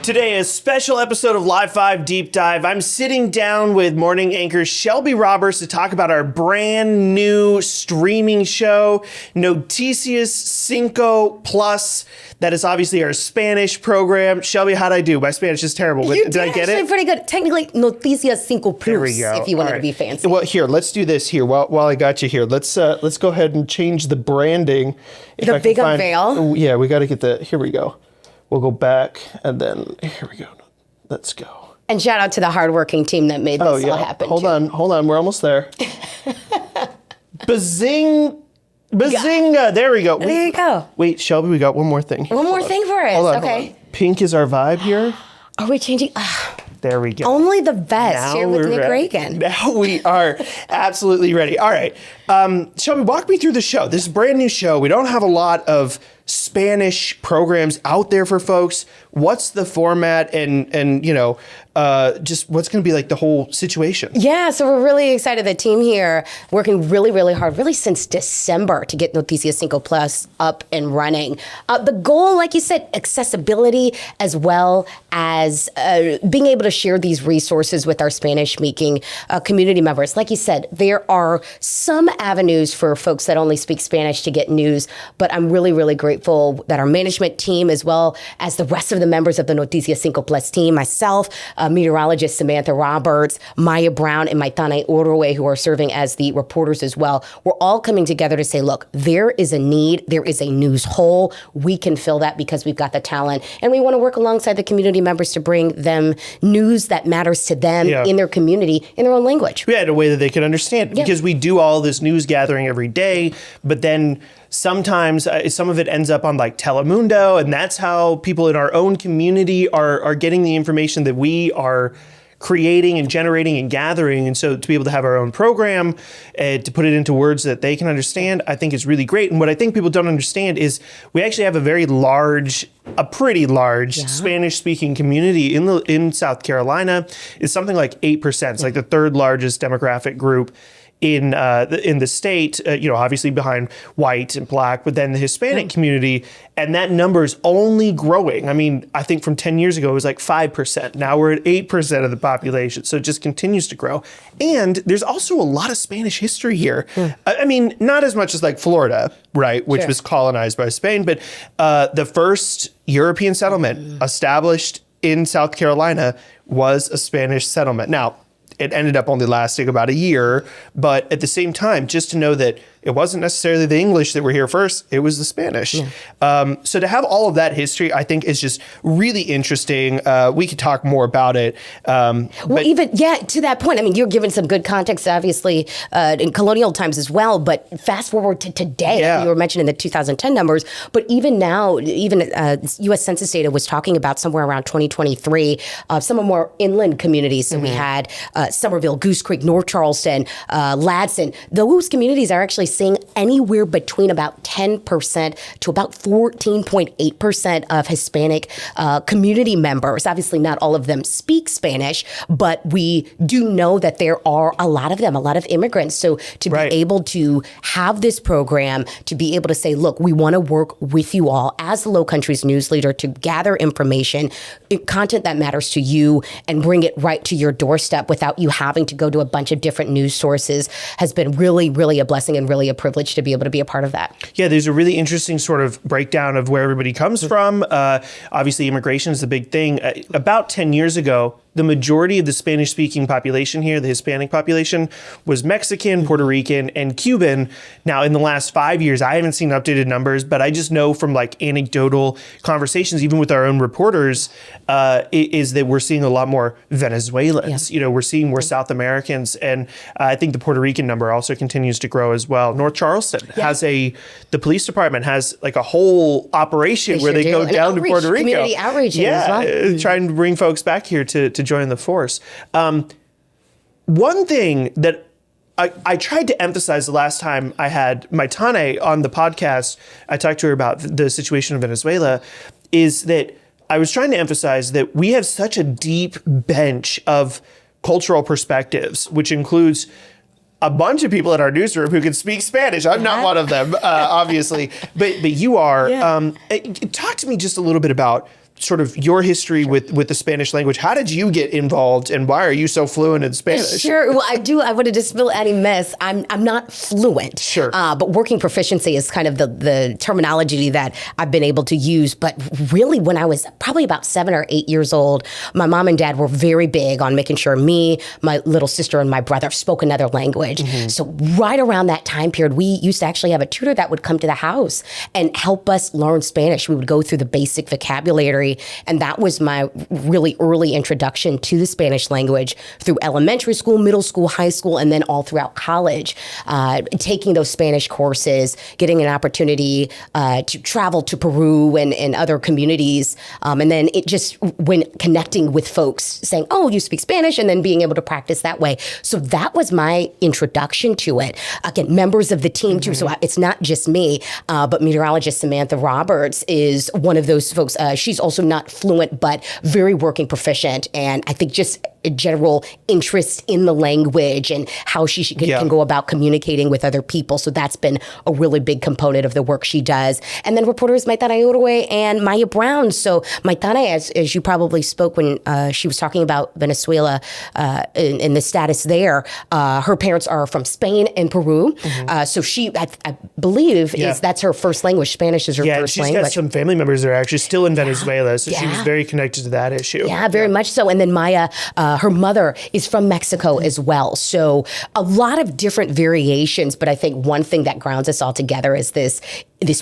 Today, a special episode of Live 5 Deep Dive. I'm sitting down with morning anchor Shelbey Roberts to talk about our brand new streaming show, Noticias Cinco Plus. That is obviously our Spanish program. Shelby, how'd I do? My Spanish is terrible. Did I get it? Pretty good. Technically, Noticias Cinco Plus, There we go. if you wanted All to be fancy. Well, here, let's do this here while I got you here. Let's go ahead and change the branding. If The I can big find- unveil? Oh, yeah, we got to get the, here we go. We'll go back and then, here we go. Let's go. And shout out to the hardworking team that made this all happen. Hold on. We're almost there. Bazinga. There we go. There you go. Wait, Shelby, we got one more thing. One more thing for us. Hold on. Okay. Pink is our vibe here. Are we changing? There we go. Only the best here with we're Nick ready. Reagan. Now we are absolutely ready. All right. Shelby, walk me through the show. This is a brand new show. We don't have a lot of Spanish programs out there for folks. What's the format and just what's going to be like the whole situation? Yeah, so we're really excited. The team here working really, really hard, really since December to get Noticias Cinco Plus up and running. The goal, like you said, accessibility as well as being able to share these resources with our Spanish-speaking community members. Like you said, there are some avenues for folks that only speak Spanish to get news, but I'm really, really grateful that our management team, as well as the rest of the members of the Noticias Cinco Plus team, myself, meteorologist Shelbey Roberts, Maya Brown, and Maitane Orwe, who are serving as the reporters as well. We're all coming together to say, look, there is a need, there is a news hole. We can fill that because we've got the talent. And we want to work alongside the community members to bring them news that matters to them in their community, in their own language. Yeah, in a way that they can understand. Because we do all this news gathering every day, but then sometimes some of it ends up on like Telemundo, and that's how people in our own community are getting the information that we are creating and generating and gathering. And so to be able to have our own program, to put it into words that they can understand, I think is really great. And what I think people don't understand is we actually have a pretty large Spanish-speaking community in South Carolina. It's something like 8%. It's like the third largest demographic group in the state, obviously behind white and black, but then the Hispanic community, and that number is only growing. I mean, I think from 10 years ago, it was like 5%. Now we're at 8% of the population. So it just continues to grow. And there's also a lot of Spanish history here. I mean, not as much as like Florida, right, which was colonized by Spain, but the first European settlement established in South Carolina was a Spanish settlement. Now, it ended up only lasting about a year, but at the same time, just to know that it wasn't necessarily the English that were here first, it was the Spanish. So to have all of that history, I think is just really interesting. We could talk more about it. To that point, I mean, you're giving some good context, obviously, in colonial times as well, but fast forward to today, you were mentioning the 2010 numbers, but even now, U.S. Census data was talking about somewhere around 2023, some of more inland communities. So we had Somerville, Goose Creek, North Charleston, Ladson. Those communities are actually seeing anywhere between about 10% to about 14.8% of Hispanic community members. Obviously, not all of them speak Spanish, but we do know that there are a lot of them, a lot of immigrants. So to be able to have this program, to be able to say, look, we want to work with you all as the Low Countries news leader to gather information, content that matters to you, and bring it right to your doorstep without you having to go to a bunch of different news sources has been really, really a blessing and really a privilege to be able to be a part of that. Yeah, there's a really interesting sort of breakdown of where everybody comes from. Obviously, immigration is the big thing. About 10 years ago, the majority of the Spanish-speaking population here, the Hispanic population, was Mexican, Puerto Rican, and Cuban. Now, in the last 5 years, I haven't seen updated numbers, but I just know from like anecdotal conversations, even with our own reporters, is that we're seeing a lot more Venezuelans. We're seeing more South Americans, and I think the Puerto Rican number also continues to grow as well. North Charleston has the police department has like a whole operation where they go down to Puerto Rico. Community outreach as well. Trying to bring folks back here to join the force. One thing that I tried to emphasize the last time I had Maitane on the podcast, I talked to her about the situation in Venezuela, is that I was trying to emphasize that we have such a deep bench of cultural perspectives, which includes a bunch of people in our newsroom who can speak Spanish. I'm not one of them, obviously, but you are. Talk to me just a little bit about sort of your history with the Spanish language. How did you get involved, and why are you so fluent in Spanish? Sure. Well, I want to dispel any myths. I'm not fluent. Sure. But working proficiency is kind of the terminology that I've been able to use. But really, when I was probably about 7 or 8 years old, my mom and dad were very big on making sure me, my little sister, and my brother spoke another language. So right around that time period, we used to actually have a tutor that would come to the house and help us learn Spanish. We would go through the basic vocabulary, and that was my really early introduction to the Spanish language through elementary school, middle school, high school, and then all throughout college. Taking those Spanish courses, getting an opportunity to travel to Peru and other communities, and then it just when connecting with folks saying, oh, you speak Spanish, and then being able to practice that way. So that was my introduction to it. Again, members of the team too, so it's not just me, but meteorologist Shelbey Roberts is one of those folks. She's also not fluent, but very working proficient, and I think just a general interest in the language and how she can go about communicating with other people. So that's been a really big component of the work she does. And then reporters Maitana Uruguay and Maya Brown. So Maitana, as you probably spoke when she was talking about Venezuela and the status there, her parents are from Spain and Peru. So she, I believe, that's her first language. Spanish is her first language. Yeah, she's got some family members that are actually still in Venezuela. So she was very connected to that issue. Yeah, very much so. And then Maya, her mother is from Mexico as well. So a lot of different variations, but I think one thing that grounds us all together is this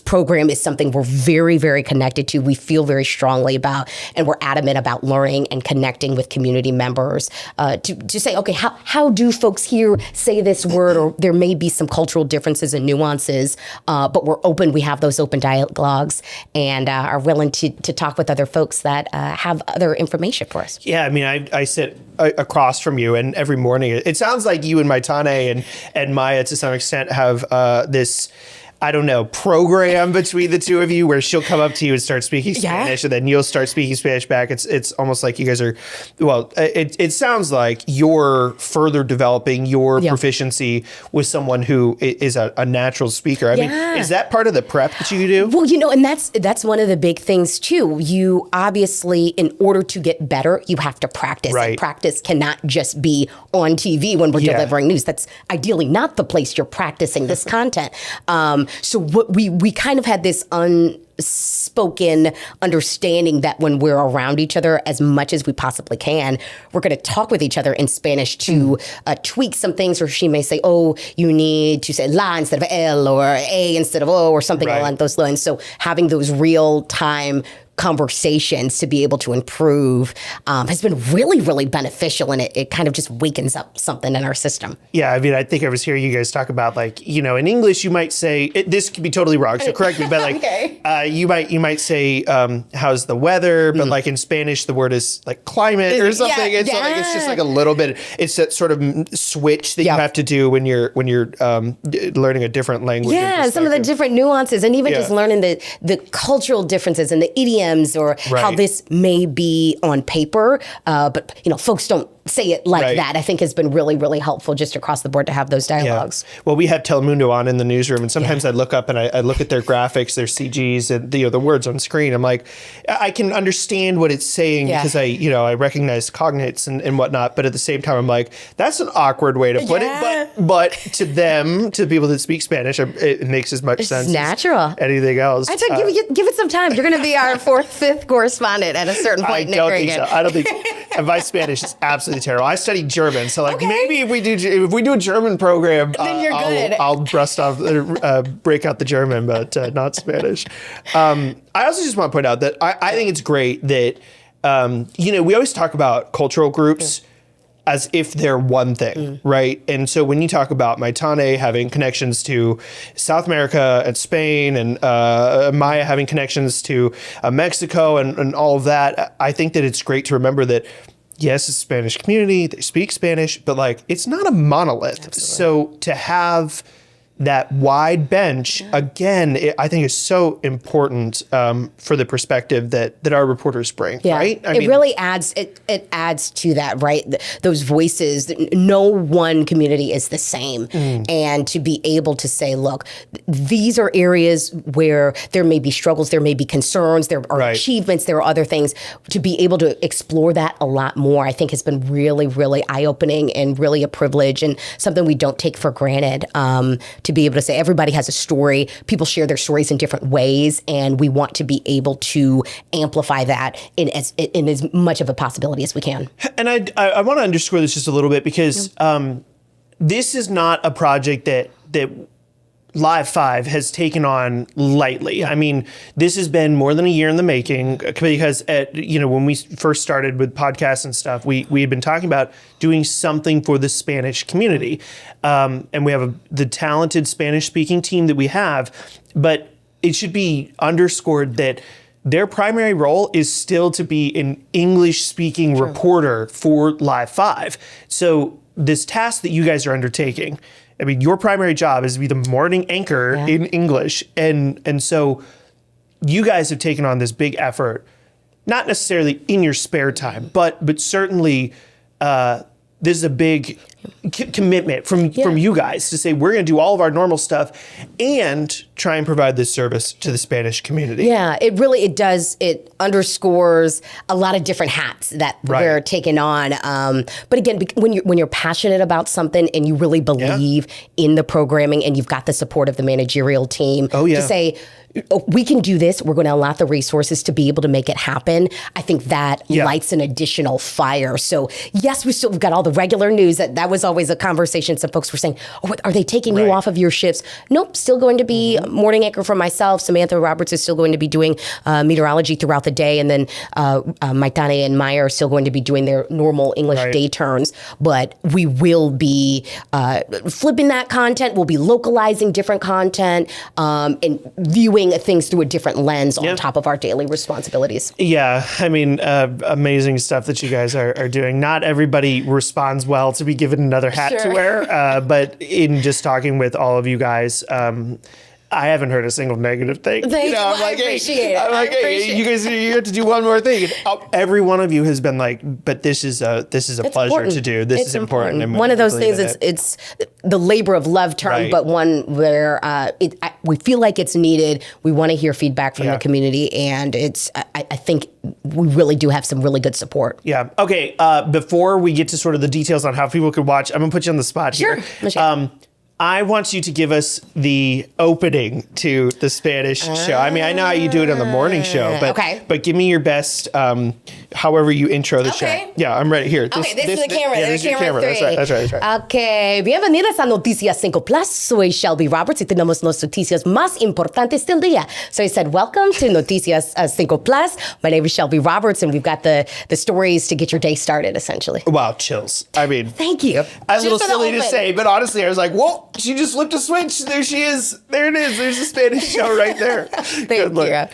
program is something we're very, very connected to. We feel very strongly about, and we're adamant about learning and connecting with community members to say, okay, how do folks here say this word? Or there may be some cultural differences and nuances, but we're open. We have those open dialogues and are willing to talk with other folks that have other information for us. Yeah, I mean, I sit across from you, and every morning, it sounds like you and Maitane and Maya, to some extent, have this, I don't know, program between the two of you where she'll come up to you and start speaking Spanish, and then you'll start speaking Spanish back. It's almost like you guys are, well, it sounds like you're further developing your proficiency with someone who is a natural speaker. I mean, is that part of the prep that you do? Well, and that's one of the big things too. You obviously, in order to get better, you have to practice. Right. And practice cannot just be on TV when we're delivering news. That's ideally not the place you're practicing this content. So what we kind of had this unspoken understanding that when we're around each other as much as we possibly can, we're going to talk with each other in Spanish to tweak some things. Or she may say, oh, you need to say la instead of el, or a instead of o, or something along those lines. So having those real time conversations to be able to improve has been really, really beneficial, and it kind of just wakens up something in our system. Yeah, I mean, I think I was hearing you guys talk about, like, you know, in English you might say, this could be totally wrong, so correct me, but like you might say how's the weather, but like in Spanish the word is like climate or something. It's like, it's just like a little bit, it's that sort of switch that you have to do when you're learning a different language. Yeah, some of the different nuances, and even just learning the cultural differences and the idioms, or how this may be on paper, but folks don't say it like that, I think has been really, really helpful just across the board to have those dialogues. Yeah. Well, we have Telemundo on in the newsroom, and sometimes I look up and I look at their graphics, their CGs, and the words on screen. I'm like, I can understand what it's saying because I recognize cognates and whatnot, but at the same time, I'm like, that's an awkward way to put it. But to them, to people that speak Spanish, it makes as much sense. It's natural. As anything else. I tell you, give it some time. You're going to be our 4th, 5th correspondent at a certain point. I don't think so. I don't think. My Spanish is absolutely terrible. I studied German, so maybe if we do a German program, then you're good. I'll break out the German, but not Spanish. I also just want to point out that I think it's great that we always talk about cultural groups as if they're one thing, right? And so when you talk about Maitane having connections to South America and Spain, and Maya having connections to Mexico and all of that, I think that it's great to remember that, yes, it's a Spanish community, they speak Spanish, but like it's not a monolith. Absolutely. So to have that wide bench, again, I think is so important for the perspective that our reporters bring, right? It really adds, it adds to that, right? Those voices, no one community is the same. And to be able to say, look, these are areas where there may be struggles, there may be concerns, there are achievements, there are other things. To be able to explore that a lot more, I think has been really, really eye-opening and really a privilege and something we don't take for granted. To be able to say everybody has a story, people share their stories in different ways, and we want to be able to amplify that in as much of a possibility as we can. And I want to underscore this just a little bit because this is not a project that Live 5 has taken on lightly. I mean, this has been more than a year in the making because when we first started with podcasts and stuff, we had been talking about doing something for the Spanish community. And we have the talented Spanish-speaking team that we have, but it should be underscored that their primary role is still to be an English-speaking reporter for Live 5. So this task that you guys are undertaking, I mean, your primary job is to be the morning anchor in English. And so you guys have taken on this big effort, not necessarily in your spare time, but certainly this is a big commitment from you guys to say we're going to do all of our normal stuff and try and provide this service to the Spanish community. Yeah, it does. It underscores a lot of different hats that we're taking on. But again, when you're passionate about something and you really believe in the programming and you've got the support of the managerial team to say, we can do this. We're going to allot the resources to be able to make it happen. I think that lights an additional fire. So yes, we've got all the regular news. That was always a conversation. Some folks were saying, "Oh, are they taking you off of your shifts?" Nope. Still going to be morning anchor for myself. Samantha Roberts is still going to be doing meteorology throughout the day, and then Maitane and Maya are still going to be doing their normal English day turns. But we will be flipping that content. We'll be localizing different content and viewing things through a different lens on top of our daily responsibilities. Yeah, I mean, amazing stuff that you guys are doing. Not everybody responds well to be given another hat to wear, but in just talking with all of you guys, I haven't heard a single negative thing. Thank you. I appreciate it. Hey, you guys, you have to do one more thing. And every one of you has been like, but this is a pleasure important. to do. This is important. And one of those things. It's the labor of love term, but one where we feel like it's needed. We want to hear feedback from the community, and I think we really do have some really good support. Yeah. Okay. Before we get to sort of the details on how people could watch, I'm gonna put you on the spot here. I want you to give us the opening to the Spanish show. I mean, I know how you do it on the morning show, but give me your best, however you intro the show. Yeah, I'm ready. Here. This is the camera. This is your camera. That's right. Okay. Bienvenidas a Noticias Cinco Plus. Soy Shelbey Roberts y tenemos las noticias más importantes del día. So I said, welcome to Noticias Cinco Plus. My name is Shelbey Roberts, and we've got the stories to get your day started, essentially. Wow, chills. I mean, thank you. A little silly to say, but honestly, I was like, whoa. She just flipped a switch. There she is. There it is. There's the Spanish show right there. Thank you.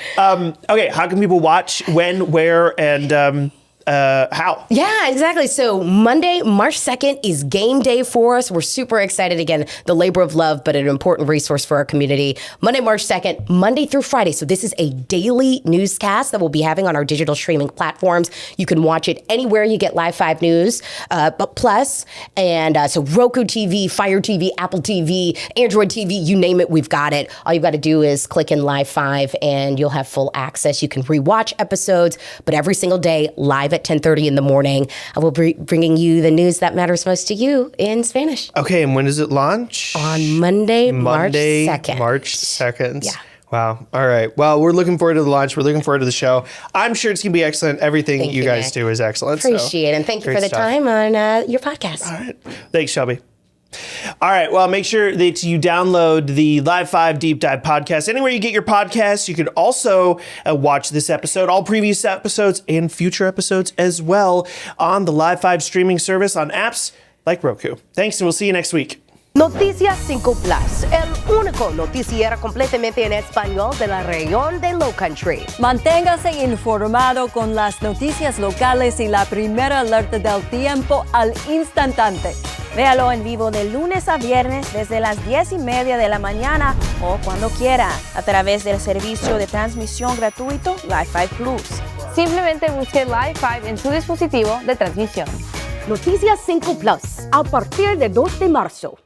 Okay, how can people watch, when, where, and how? Yeah, exactly. So Monday, March 2nd is game day for us. We're super excited. Again, the labor of love, but an important resource for our community. Monday, March 2nd, Monday through Friday. So this is a daily newscast that we'll be having on our digital streaming platforms. You can watch it anywhere you get Live 5 News, but Plus, and so Roku TV, Fire TV, Apple TV, Android TV, you name it, we've got it. All you've got to do is click in Live 5 and you'll have full access. You can rewatch episodes, but every single day, live at 10:30 in the morning. I will be bringing you the news that matters most to you in Spanish. Okay, and when does it launch? On Monday, March 2nd. March 2nd. Yeah. Wow. All right. Well, we're looking forward to the launch. We're looking forward to the show. I'm sure it's going to be excellent. Everything you guys do is excellent. Appreciate it. And thank you for the time on your podcast. All right. Thanks, Shelbey. All right. Well, make sure that you download the Live 5 Deep Dive podcast anywhere you get your podcasts. You could also watch this episode, all previous episodes, and future episodes as well on the Live 5 streaming service on apps like Roku. Thanks, and we'll see you next week. Noticias Cinco Plus, el único noticiero completamente en español de la región de Low Country. Manténgase informado con las noticias locales y la primera alerta del tiempo al instante. Véalo en vivo de lunes a viernes desde las 10:30 de la mañana o cuando quiera a través del servicio de transmisión gratuito Live 5 Plus. Simplemente busque Live 5 en su dispositivo de transmisión. Noticias 5 Plus, a partir de 2 de marzo.